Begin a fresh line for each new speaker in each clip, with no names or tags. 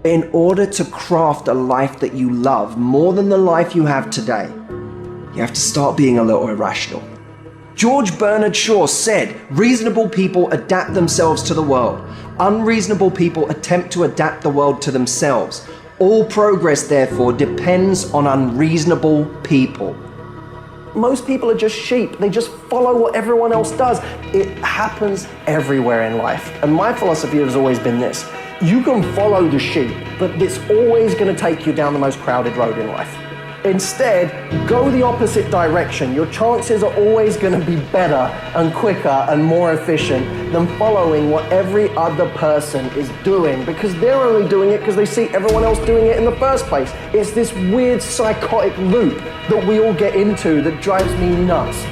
In order to craft a life that you love more than the life you have today, you have to start being a little irrational. George Bernard Shaw said, reasonable people adapt themselves to the world. Unreasonable people attempt to adapt the world to themselves. All progress, therefore, depends on unreasonable people. Most people are just sheep. They just follow what everyone else does. It happens everywhere in life. And my philosophy has always been this. You can follow the sheep, but it's always going to take you down the most crowded road in life. Instead, go the opposite direction. Your chances are always going to be better and quicker and more efficient than following what every other person is doing, because they're only doing it because they see everyone else doing it in the first place. It's this weird psychotic loop that we all get into that drives me nuts.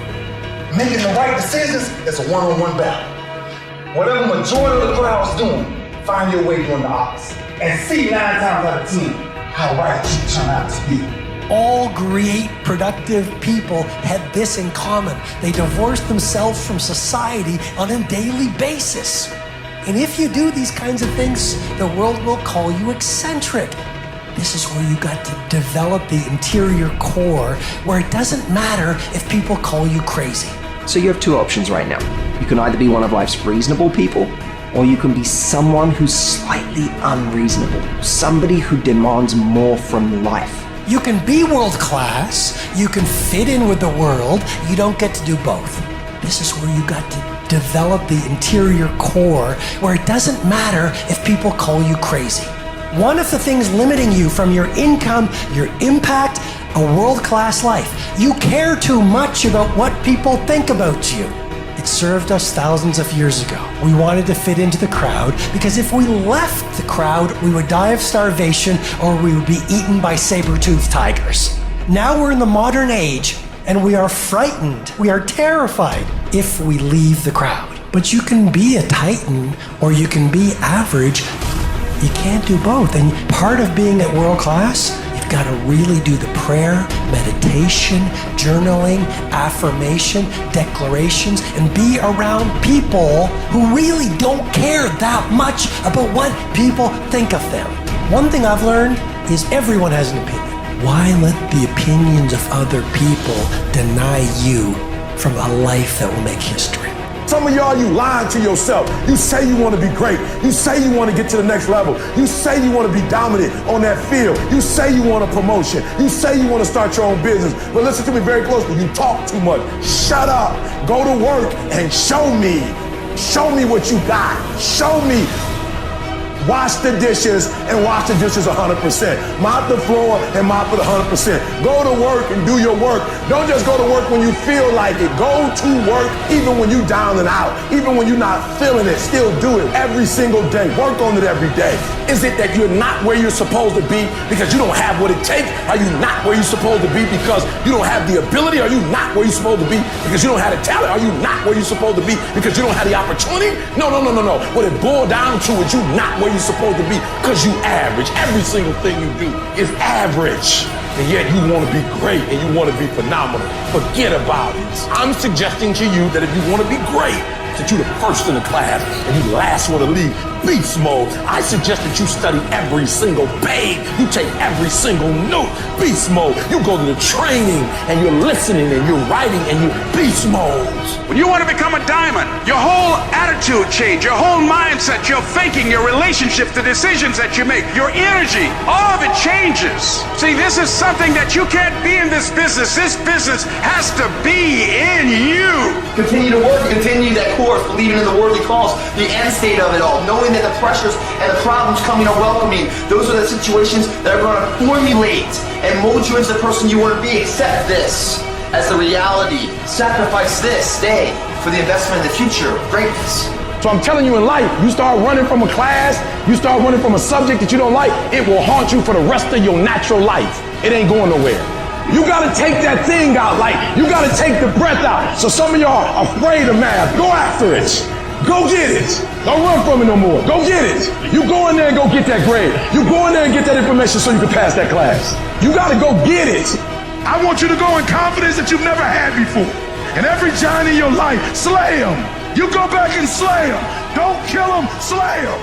Making the right decisions is a one-on-one battle. Whatever majority of the crowd's doing, find your way doing the opposite. And see 9 times out of 10 how right you turn out to be.
All great, productive people had this in common. They divorced themselves from society on a daily basis. And if you do these kinds of things, the world will call you eccentric. This is where you got to develop the interior core, where it doesn't matter if people call you crazy.
So you have two options right now. You can either be one of life's reasonable people, or you can be someone who's slightly unreasonable, somebody who demands more from life.
You can be world class, you can fit in with the world, you don't get to do both. This is where you got to develop the interior core, where it doesn't matter if people call you crazy. One of the things limiting you from your income, your impact, a world-class life. You care too much about what people think about you. It served us thousands of years ago. We wanted to fit into the crowd because if we left the crowd, we would die of starvation or we would be eaten by saber-toothed tigers. Now we're in the modern age and we are frightened, we are terrified if we leave the crowd. But you can be a titan or you can be average. You can't do both. And part of being at world class, you've got to really do the prayer, meditation, journaling, affirmation, declarations, and be around people who really don't care that much about what people think of them. One thing I've learned is everyone has an opinion. Why let the opinions of other people deny you from a life that will make history?
Some of y'all, you lying to yourself. You say you want to be great. You say you want to get to the next level. You say you want to be dominant on that field. You say you want a promotion. You say you want to start your own business. But listen to me very closely. You talk too much. Shut up. Go to work and show me. Show me what you got. Show me. Wash the dishes and wash the dishes 100%. Mop the floor and mop it 100%. Go to work and do your work. Don't just go to work when you feel like it. Go to work even when you're down and out. Even when you're not feeling it, still do it every single day. Work on it every day. Is it that you're not where you're supposed to be because you don't have what it takes? Are you not where you're supposed to be because you don't have the ability? Are you not where you're supposed to be because you don't have the talent? Are you not where you're supposed to be because you don't have the opportunity? No. What it boiled down to is you not where you're supposed to be because you average. Every single thing you do is average. And yet you want to be great and you want to be phenomenal. Forget about it. I'm suggesting to you that if you want to be great, that you're the first in the class and you last one to leave beast mode. I suggest that you study every single page. You take every single note, beast mode. You go to the training and you're listening and you're writing and you're beast mode.
When you want to become a diamond, your whole attitude change, your whole mindset, your thinking, your relationships, the decisions that you make, your energy, all of it changes. See, this is something that you can't be in this business. This business has to be in you.
Continue to work, continue that course, believing in the worthy cause, the end state of it all, knowing that the pressures and the problems coming are welcoming. Those are the situations that are going to formulate and mold you into the person you want to be. Accept this as the reality. Sacrifice this day for the investment in the future of greatness.
So I'm telling you, in life, you start running from a class, you start running from a subject that you don't like, it will haunt you for the rest of your natural life. It ain't going nowhere. You gotta take that thing out, like you gotta take the breath out. So some of y'all are afraid of math. Go after it. Go get it. Don't run from it no more. Go get it. You go in there and go get that grade. You go in there and get that information so you can pass that class. You gotta go get it.
I want you to go in confidence that you've never had before. And every giant in your life, slay them. You go back and slay them. Don't kill them, slay them.